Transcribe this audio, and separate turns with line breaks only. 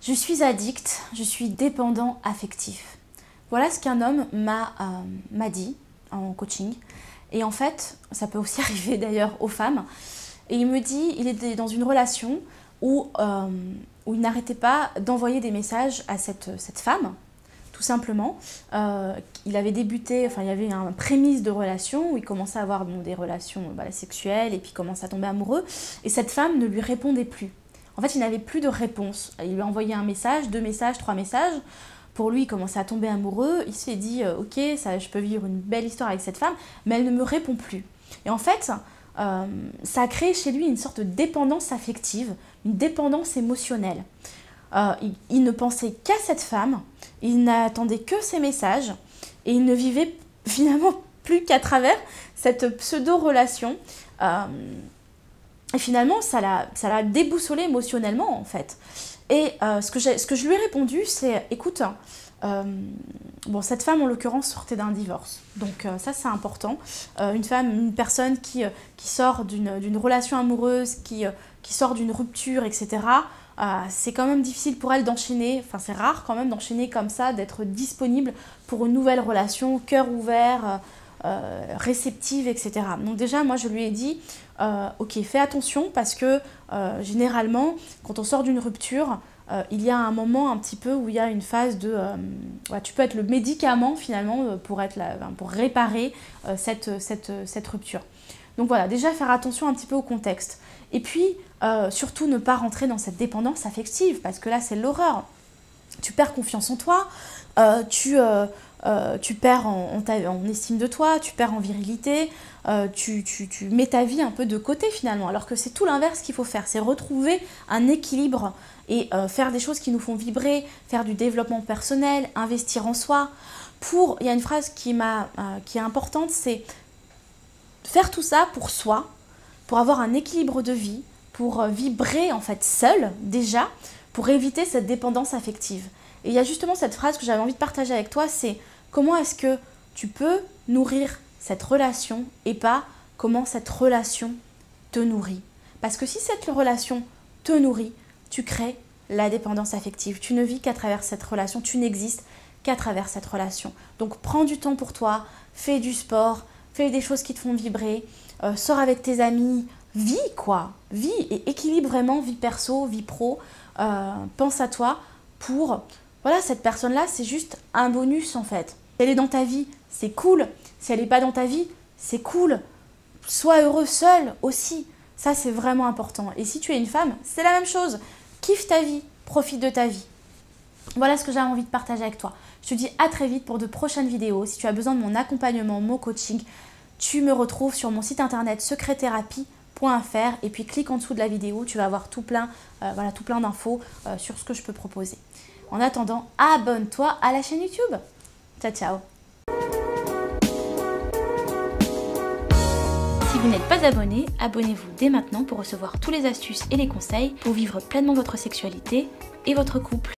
Je suis addict, je suis dépendant affectif. Voilà ce qu'un homme m'a dit en coaching. Et en fait, ça peut aussi arriver d'ailleurs aux femmes. Et il me dit, il était dans une relation où il n'arrêtait pas d'envoyer des messages à cette femme, tout simplement. Il avait débuté, enfin il y avait un prémisse de relation où il commençait à avoir des relations sexuelles et puis il commençait à tomber amoureux. Et cette femme ne lui répondait plus. En fait, il n'avait plus de réponse. Il lui a envoyé un message, 2 messages, 3 messages. Pour lui, il commençait à tomber amoureux. Il s'est dit, ok, ça, je peux vivre une belle histoire avec cette femme, mais elle ne me répond plus. Et en fait, ça a créé chez lui une sorte de dépendance affective, une dépendance émotionnelle. Il ne pensait qu'à cette femme, il n'attendait que ses messages, et il ne vivait finalement plus qu'à travers cette pseudo-relation. Et finalement, ça l'a déboussolé émotionnellement, en fait. Et ce que je lui ai répondu, c'est, écoute, cette femme, en l'occurrence, sortait d'un divorce. Donc ça, c'est important. Une personne qui sort d'une relation amoureuse, qui sort d'une rupture, etc., c'est quand même difficile pour elle d'enchaîner, enfin c'est rare quand même d'enchaîner comme ça, d'être disponible pour une nouvelle relation, cœur ouvert, réceptive, etc. Donc déjà, moi, je lui ai dit, ok, fais attention parce que généralement, quand on sort d'une rupture, il y a un moment un petit peu où il y a une phase de... tu peux être le médicament finalement pour réparer cette rupture. Donc voilà, déjà faire attention un petit peu au contexte. Et puis, surtout ne pas rentrer dans cette dépendance affective parce que là, c'est l'horreur. Tu perds confiance en toi, tu perds en estime de toi, tu perds en virilité, tu mets ta vie un peu de côté finalement, alors que c'est tout l'inverse qu'il faut faire, c'est retrouver un équilibre et faire des choses qui nous font vibrer, faire du développement personnel, investir en soi. Il y a une phrase qui est importante, c'est faire tout ça pour soi, pour avoir un équilibre de vie, pour vibrer en fait seul déjà, pour éviter cette dépendance affective. Et il y a justement cette phrase que j'avais envie de partager avec toi, c'est comment est-ce que tu peux nourrir cette relation et pas comment cette relation te nourrit. Parce que si cette relation te nourrit, tu crées la dépendance affective. Tu ne vis qu'à travers cette relation, tu n'existes qu'à travers cette relation. Donc prends du temps pour toi, fais du sport, fais des choses qui te font vibrer, sors avec tes amis, vis quoi, vis et équilibre vraiment vie perso, vie pro, pense à toi pour... Voilà, cette personne-là, c'est juste un bonus en fait. Si elle est dans ta vie, c'est cool. Si elle n'est pas dans ta vie, c'est cool. Sois heureux seul aussi. Ça, c'est vraiment important. Et si tu es une femme, c'est la même chose. Kiffe ta vie, profite de ta vie. Voilà ce que j'avais envie de partager avec toi. Je te dis à très vite pour de prochaines vidéos. Si tu as besoin de mon accompagnement, mon coaching, tu me retrouves sur mon site internet secretthérapie.fr et puis clique en dessous de la vidéo, tu vas avoir tout plein d'infos sur ce que je peux proposer. En attendant, abonne-toi à la chaîne YouTube. Ciao, ciao. Si vous n'êtes pas abonné, abonnez-vous dès maintenant pour recevoir tous les astuces et les conseils pour vivre pleinement votre sexualité et votre couple.